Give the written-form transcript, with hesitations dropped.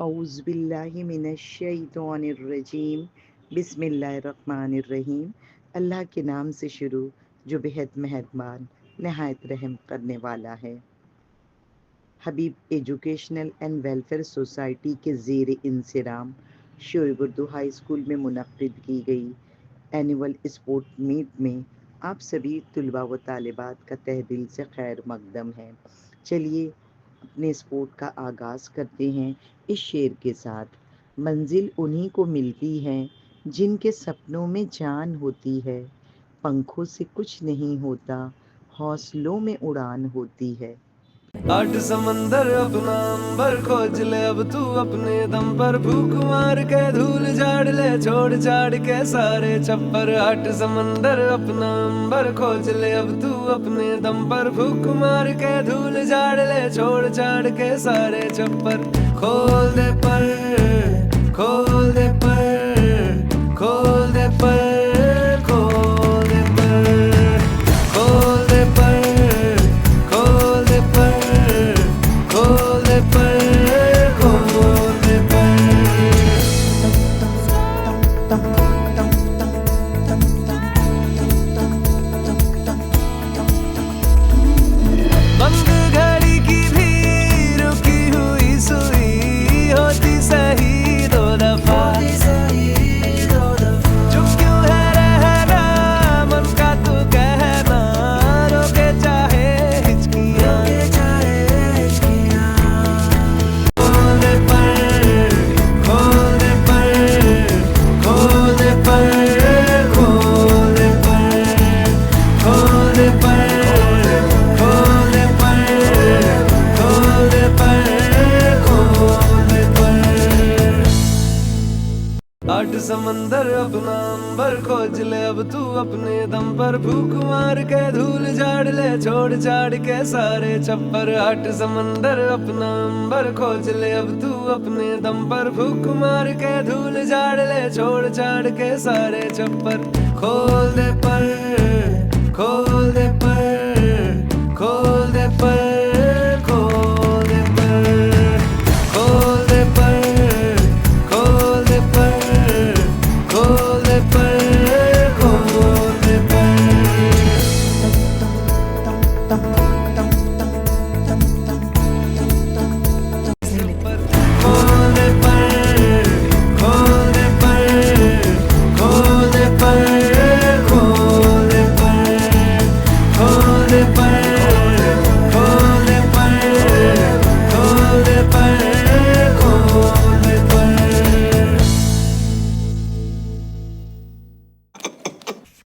औज़ुबिल्लाहि मिनश्शैतानिर्रजीम बिस्मिल्लाहिर्रहमानिर्रहीम। अल्लाह के नाम से शुरू जो बेहद मेहरबान नहायत रहम करने वाला है। हबीब एजुकेशनल एंड वेलफेयर सोसाइटी के ज़ेर इंसराम शोएब उर्दू हाई स्कूल में मुनक़्क़िद की गई एनुअल स्पोर्ट मीट में आप सभी तुलबा व तालिबात का तहे दिल से खैर मकदम है। चलिए अपने स्पोर्ट का आगाज़ करते हैं इस शेर के साथ। मंजिल उन्हीं को मिलती है जिनके सपनों में जान होती है, पंखों से कुछ नहीं होता, हौसलों में उड़ान होती है। आठ समंदर अपना अंबर खोज ले अब तू अपने दम पर, भूख मार के धूल झाड़ ले छोड़ छाड़ के सारे छप्पर। आठ समंदर अपना अंबर खोज ले अब तू अपने दम पर, भूख मार के धूल झाड़ ले छोड़ छाड़ के सारे छप्पर। खोल दे पर, खोल दे पर, खोल दे पर, खोल दे पर, खोल दे पर, खोल दे पर, खोल दे पर, खोल दे पर। बंद घड़ी की भी रुकी हुई सुई होती सही दो दफा। चुप क्यों है रहना मन का तू कहना, रोके चाहे हिचकियां। खोल दे पर, खोल दे पर, खोल दे पर, खोल दे पर, खोल दे पर, खोल दे पर, खोल दे पर, खोल दे पर। आठ समंदर अपना अंबर खोज ले अब तू अपने दम पर, भूख मार के धूल झाड़ ले छोड़ छाड़ के सारे छप्पर। आठ समंदर अपना अंबर खोज ले अब तू अपने दम पर, भूख मार के धूल झाड़ ले छोड़ छाड़ के सारे छप्पर। खोल दे पर, खोल दे पर, खोल दे पर,